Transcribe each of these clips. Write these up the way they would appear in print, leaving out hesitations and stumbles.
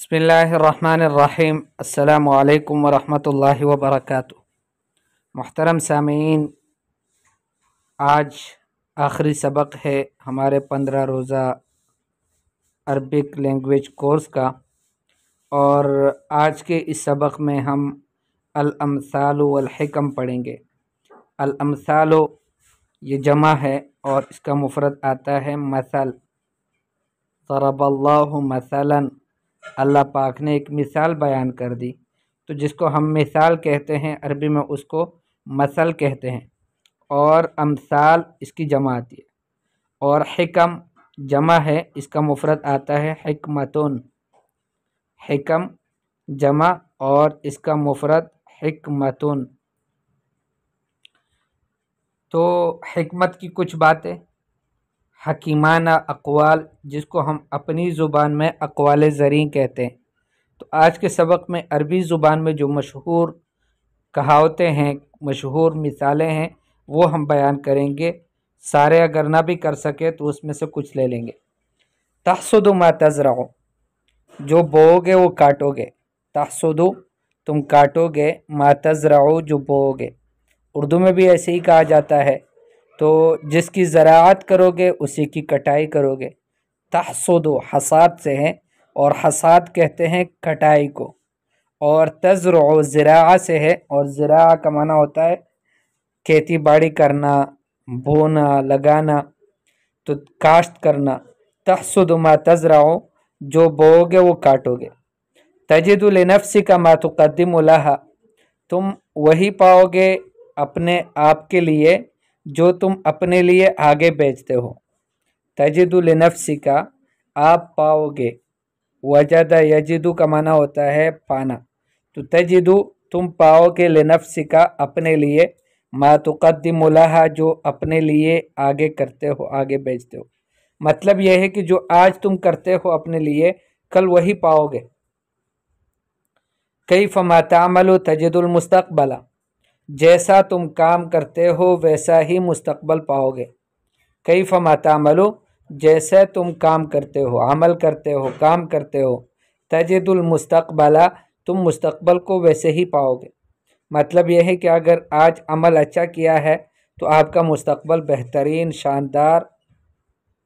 बिस्मिल्लाहिर्रहमानिर्रहीम। अस्सलामु अलैकुम वरहमतुल्लाहि वबरकातुह। मुहतरम सामीन, आज आखिरी सबक है हमारे 15 रोज़ा अरबिक लैंग्वेज कोर्स का, और आज के इस सबक में हम अल अमसालु वल हिकम पढ़ेंगे। अल अमसालु ये जमा है और इसका मुफरद आता है मसल। ज़रबल्लाहु मसलन, अल्लाह पाक ने एक मिसाल बयान कर दी। तो जिसको हम मिसाल कहते हैं अरबी में उसको मसल कहते हैं, और अमसाल इसकी जमा आती है। और हिकम जमा है, इसका मुफरद आता है हिकमतुन। हिकम जमा और इसका मुफरद हिकमतुन। तो हिकमत की कुछ बातें, हकीमाना अक़वाल, जिसको हम अपनी ज़ुबान में अक़वाल ज़री कहते हैं। तो आज के सबक में अरबी ज़ुबान में जो मशहूर कहावतें हैं, मशहूर मिसालें हैं, वो हम बयान करेंगे। सारे अगर ना भी कर सके तो उसमें से कुछ ले लेंगे। तहसुदु मा तज़रउ, जो बोओगे वो काटोगे। तहसुदु, तुम काटोगे, मा तज़रउ, जो बोओगे। उर्दू में भी ऐसे ही कहा जाता है। तो जिसकी ज़राअत करोगे उसी की कटाई करोगे। तहसुदु हसाद से है, और हसाद कहते हैं कटाई को। और तज़रउ ज़िराअ से है, और ज़िराअ का माना होता है खेती बाड़ी करना, बोना, लगाना, तो काश्त करना। तहसुदु मा तज़रउ, जो बोओगे वो काटोगे। तजिदु लिनफ्सिका मा तुक़द्दिमु लहा, तुम वही पाओगे अपने आप के लिए जो तुम अपने लिए आगे बेचते हो। तजिदु लिनफ्सिका, आप पाओगे। वजदा यजिदु का माना होता है पाना। तो तजिदु, तुम पाओगे, लिनफ्सिका, अपने लिए, मा तुक़द्दिमु लहा, जो अपने लिए आगे करते हो, आगे बेचते हो। मतलब यह है कि जो आज तुम करते हो अपने लिए, कल वही पाओगे। कैफ़ मा तामलु तजिदुल मुस्तक़बला, जैसा तुम काम करते हो वैसा ही मुस्तक़बल पाओगे। कैफ़ मा तामलु, जैसे तुम काम करते हो, अमल करते हो, काम करते हो। तजिदुल मुस्तक़बला, तुम मुस्तक़बल को वैसे ही पाओगे। मतलब यह है कि अगर आज अमल अच्छा किया है तो आपका मुस्तक़बल बेहतरीन, शानदार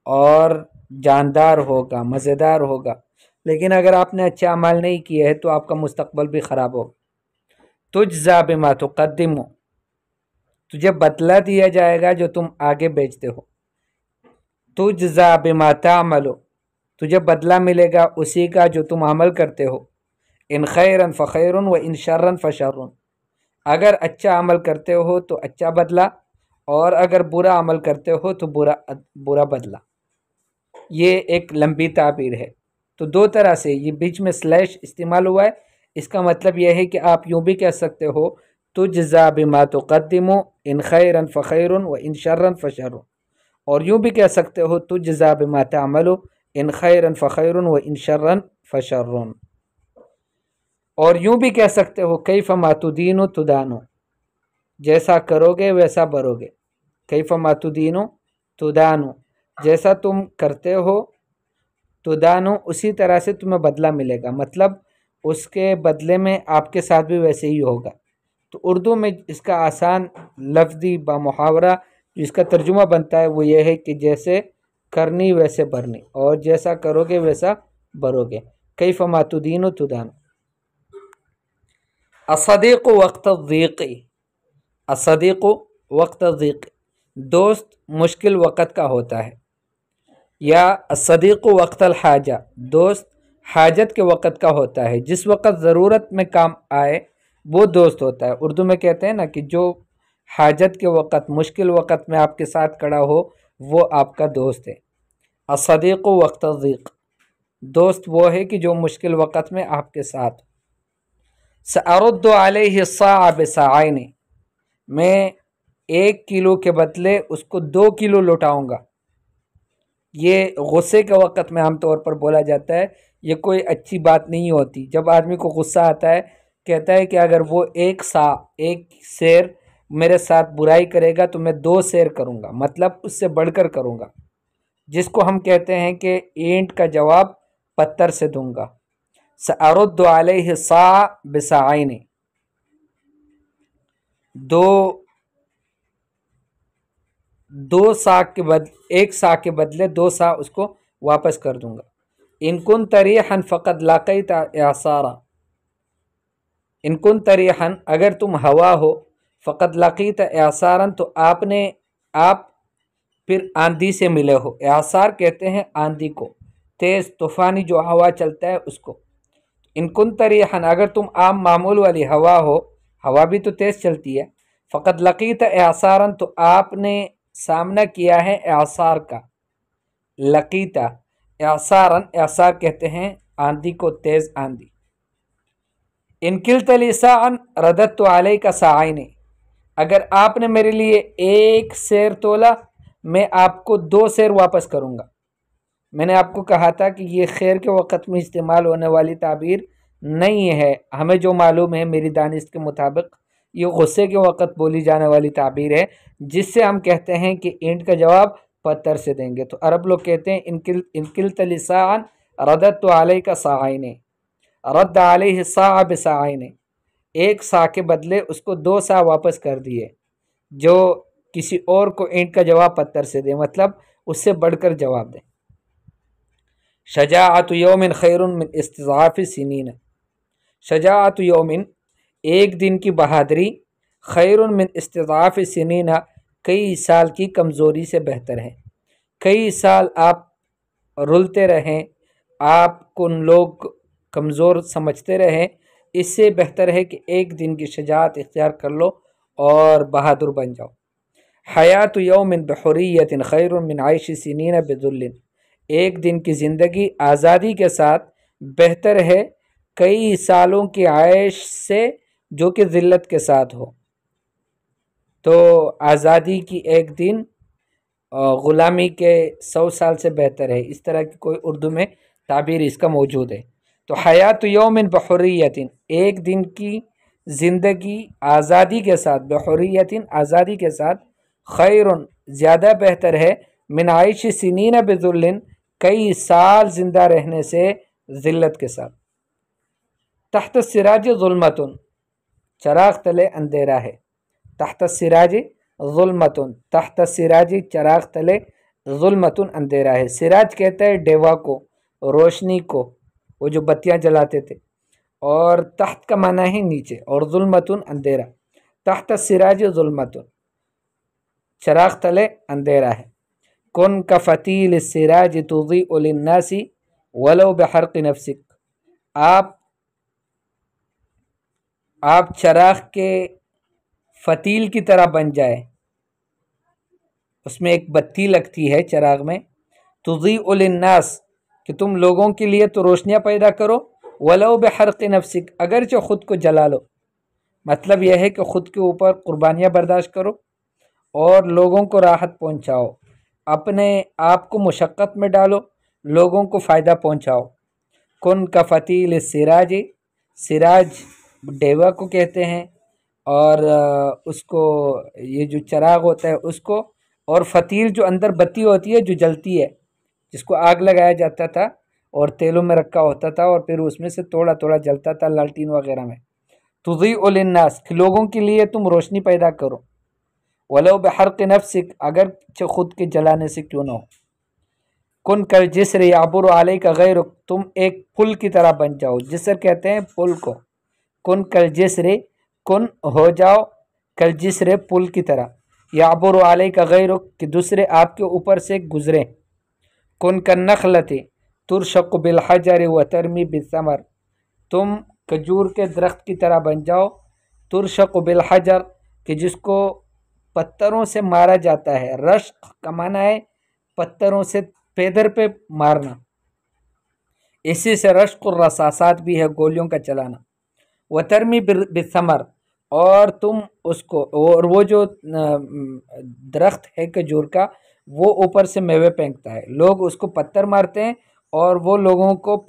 और जानदार होगा, मज़ेदार होगा। लेकिन अगर आपने अच्छा अमल नहीं किया है तो आपका मुस्तक़बल भी ख़राब होगा। तुज्ज़ा बिमा तुक़द्दिमु, तुझे बदला दिया जाएगा जो तुम आगे बेचते हो। तुज्ज़ा बिमा तामलु, तुझे बदला मिलेगा उसी का जो तुम अमल करते हो। इन खैरन फ़खैरुन व इन शर्रन फ़शर्रुन, अगर अच्छा अमल करते हो तो अच्छा बदला, और अगर बुरा अमल करते हो तो बुरा बदला। ये एक लंबी ताबीर है। तो दो तरह से ये बीच में स्लैश इस्तेमाल हुआ है। इसका मतलब यह है कि आप यूँ भी कह सकते हो, तुज्ज़ा बिमा तुक़द्दिमु इन खैरन फ़खैरुन व इन शर्रन फ़शर्रुन, और यूँ भी कह सकते हो, तुज्ज़ा बिमा तामलु इन खैरन फ़खैरुन व इन शर्रन फ़शर्रुन। और यूँ भी कह सकते हो, कैफ़ मा तुदीनु तुदानु, जैसा करोगे वैसा भरोगे। कैफ़ मा तुदीनु तुदानु, जैसा तुम करते हो, तुदानु, उसी तरह से तुम्हें बदला मिलेगा। मतलब उसके बदले में आपके साथ भी वैसे ही होगा। तो उर्दू में इसका आसान लफ्ज़ी ब मुहावरा जिसका तर्जुमा बनता है वो ये है कि जैसे करनी वैसे भरनी, और जैसा करोगे वैसा भरोगे। कैफ़ मा तुदीनु तुदानु। असदीक़ु वक़्त अज़्ज़ीक़ी, असदीक़ु वक़्त अज़्ज़ीक़ी, दोस्त मुश्किल वक़्त का होता है। या असदीक़ु वक़्त अल हाजा, दोस्त हाजत के वक़्त का होता है। जिस वक़्त ज़रूरत में काम आए वो दोस्त होता है। उर्दू में कहते हैं ना कि जो हाजत के वक़्त, मुश्किल वक़्त में आपके साथ खड़ा हो वो आपका दोस्त है। असदीक़ु वक़्त अज़्ज़ीक़, दोस्त वो है कि जो मुश्किल वक़्त में आपके साथ। सअरुद्दु अलैहि अस्साअ बिसाअैनि, मैं 1 किलो के बदले उसको 2 किलो लौटाऊँगा। ये गुस्से के वक़्त में आमतौर पर बोला जाता है। ये कोई अच्छी बात नहीं होती। जब आदमी को गुस्सा आता है, कहता है कि अगर वो एक शेर मेरे साथ बुराई करेगा तो मैं 2 शेर करूँगा, मतलब उससे बढ़कर करूँगा। जिसको हम कहते हैं कि ईंट का जवाब पत्थर से दूंगा। सअरुद्दु अलैहि सा बिसाइनी, दो सा के बदले, एक सा के बदले दो सा उसको वापस कर दूंगा। इन कुन तरीहन फ़क़द लाक़ैता यासारा, इन कुन तरीहन अगर तुम हवा हो, फ़क़द लाक़ैता यासारन तो आप फिर आंधी से मिले हो। यासार कहते हैं आंधी को, तेज़ तूफ़ानी जो हवा चलता है उसको। इन कुन तरीहन अगर तुम आम मामूल वाली हवा हो, हवा भी तो तेज़ चलती है। फ़क़द लक़ीता यासारन तो आपने सामना किया है यासार का। लक़ीता यासारन, यासार कहते हैं आंधी को, तेज़ आंधी। इन किलतली साअन रदत्तु अलैका साइनी, अगर आपने मेरे लिए एक शेर तोला, मैं आपको दो शेर वापस करूँगा। मैंने आपको कहा था कि ये खैर के वक़्त में इस्तेमाल होने वाली ताबीर नहीं है, हमें जो मालूम है मेरी दानिश के मुताबिक ये गुस्से के वक़्त बोली जाने वाली ताबीर है, जिससे हम कहते हैं कि ईंट का जवाब पत्थर से देंगे। तो अरब लोग कहते हैं इनकिलत लिसान रदत्तु अलैका साइने, रद्द अलैहि सा बिसाइने, एक सा के बदले उसको दो सा वापस कर दिए, जो किसी और को ईंट का जवाब पत्थर से दे, मतलब उससे बढ़कर जवाब दे। शजाअतु यौमिन खैरुन मिन इस्तिज़ाफ़ि सिनीन, शजाअतु यौमिन एक दिन की बहादुरी, खैरुन मिन इस्तिज़ाफ़ि सिनीन कई साल की कमज़ोरी से बेहतर है। कई साल आप रुलते रहें, आपको लोग कमज़ोर समझते रहें, इससे बेहतर है कि एक दिन की शजाअत इख्तियार कर लो और बहादुर बन जाओ। हयातु यौमिन बिहुर्रियतिन खैरुन मिन आइशि सिनीन बिज़ुल्लिन, एक दिन की ज़िंदगी आज़ादी के साथ बेहतर है कई सालों की आयश से जो कि ज़िल्लत के साथ हो। तो आज़ादी की एक दिन ग़ुलामी के 100 साल से बेहतर है, इस तरह की कोई उर्दू में ताबीर इसका मौजूद है। तो हयातु यौमिन बिहुर्रियतिन, एक दिन की ज़िंदगी आज़ादी के साथ, बिहुर्रियतिन आज़ादी के साथ, खैरुन ज़्यादा बेहतर है, मिन आइश सिनीन बिज़ुल्लिन कई साल ज़िंदा रहने से ज़िल्लत के साथ। तहत सिराज ज़ुल्मतुन, चराग तले अंधेरा है। तहत सिराज ज़ुल्मतुन, तहत सिराज चराग तले, ज़ुल्मतुन अंधेरा है। सिराज कहते हैं डेवा को, रोशनी को, वो जो बत्तियां जलाते थे, और तहत का माना है नीचे, और ज़ुल्मतुन अंधेरा। तहत सिराज ज़ुल्मतुन, चराग तले अंधेरा है। कुन का फ़तील सिराज तुज़ीउ लिन्नासी वलो बिहर्क़ि नफ्सिक, आप चराग के फ़तील की तरह बन जाए, उसमें एक बत्ती लगती है चराग में, तुज़ीउ लिन्नास कि तुम लोगों के लिए तो रोशनियाँ पैदा करो, वलो बिहर्क़ि नफ्सिक अगरचे ख़ुद को जला लो, मतलब यह है कि ख़ुद के ऊपर क़ुरबानियाँ बर्दाश्त करो और लोगों को राहत पहुँचाओ, अपने आप को मुशक्क़त में डालो, लोगों को फ़ायदा पहुँचाओ। कुन का फ़तील सिराज, सिराज डेवा को कहते हैं, और उसको ये जो चराग होता है उसको, और फ़तील जो अंदर बत्ती होती है जो जलती है, जिसको आग लगाया जाता था और तेलों में रखा होता था और फिर उसमें से थोड़ा थोड़ा जलता था लालटीन वगैरह में। तुज़ीउ लिन्नास कि लोगों के लिए तुम रोशनी पैदा करो, वलो बिहर्क़ि नफ्सिक अगर खुद के जलाने से क्यों ना हो। कुन कल जिस्र याबुरु अलैका गैरुक, तुम एक पुल की तरह बन जाओ, जिस्र कहते हैं पुल को। कुन कल जिस्र, कुन हो जाओ, कल जिस्र पुल की तरह, याबुरु अलैका गैरुक कि दूसरे आपके ऊपर से गुजरे। कुन कन नखलती तुरशक़ बिल हजर व तरमी बिस्समर, तुम खजूर के दरख्त की तरह बन जाओ, तुरशक़ बिल हजर कि जिसको पत्थरों से मारा जाता है, रश्क का माना है पत्थरों से पैदर पे मारना, इसी से रश्क और रसासात भी है, गोलियों का चलाना। व तरमी बिस्समर, और तुम उसको, और वो जो दरख्त है खजूर का वो ऊपर से मेवे फेंकता है, लोग उसको पत्थर मारते हैं और वो लोगों को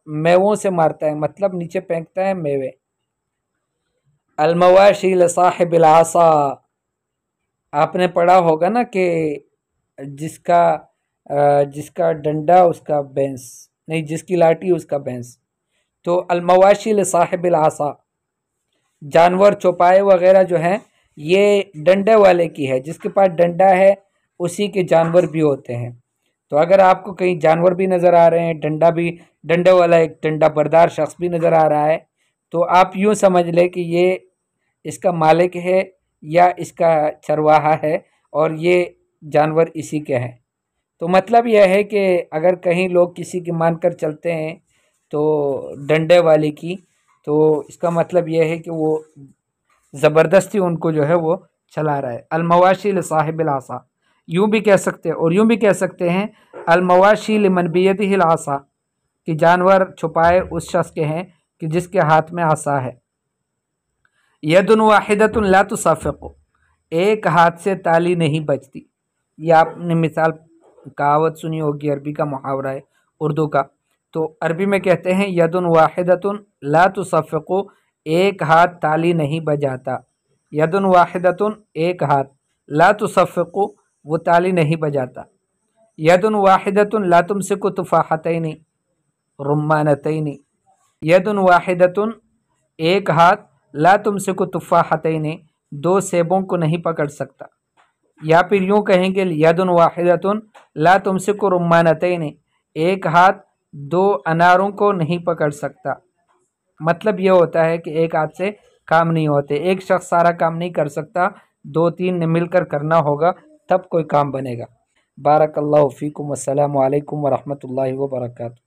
मेवों से मारता है, मतलब नीचे फेंकता है मेवे। अलमवाशी लसाहिबिल आसा, आपने पढ़ा होगा ना कि जिसका डंडा उसका भैंस, नहीं जिसकी लाठी उसका भैंस, तो अलमवाशी लिसाहिबिल आसा, जानवर चौपाए वगैरह जो हैं ये डंडे वाले की है, जिसके पास डंडा है उसी के जानवर भी होते हैं। तो अगर आपको कहीं जानवर भी नज़र आ रहे हैं, डंडे वाला एक डंडा बरदार शख्स भी नज़र आ रहा है, तो आप यूँ समझ लें कि ये इसका मालिक है या इसका चरवाहा है और ये जानवर इसी के हैं। तो मतलब यह है कि अगर कहीं लोग किसी की मान कर चलते हैं तो डंडे वाले की, तो इसका मतलब यह है कि वो ज़बरदस्ती उनको जो है वो चला रहा है। अलमवाशी लिसाहिबिल आसा, यूँ भी कह सकते हैं और यूँ भी कह सकते हैं अलमवाशी लिमन बियदिहिल आसा, कि जानवर छुपाए उस शख्स के हैं कि जिसके हाथ में आसा है। यदुन वाहिदतुन ला तुसफ़िक़ु, एक हाथ से ताली नहीं बजती। ये आपने मिसाल कहावत सुनी होगी, अरबी का मुहावरा है उर्दू का। तो अरबी में कहते हैं यदुन वाहिदतुन ला तुसफ़िक़ु, एक हाथ ताली नहीं बजाता। यदुन वाहिदतुन, एक हाथ, ला तुसफ़िक़ु, वो ताली नहीं बजाता। यदुन वाहिदतुन ला तुमसिकु तुफ़ाहतैनि रुम्मानतैनि, यदुन वाहिदतुन, एक हाथ, ला तुमसिकु तुफ़ाहतैनि, दो सेबों को नहीं पकड़ सकता। या फिर यूँ कहेंगे यदुन वाहिदतुन ला तुमसिकु रुम्मानतैनि, एक हाथ दो अनारों को नहीं पकड़ सकता। मतलब ये होता है कि एक हाथ से काम नहीं होते, एक शख्स सारा काम नहीं कर सकता, दो तीन ने मिलकर करना होगा तब कोई काम बनेगा। बारकल्लाहु फ़ीकुम, अस्सलामु अलैकुम व रहमतुल्लाहि व बरकातुहू।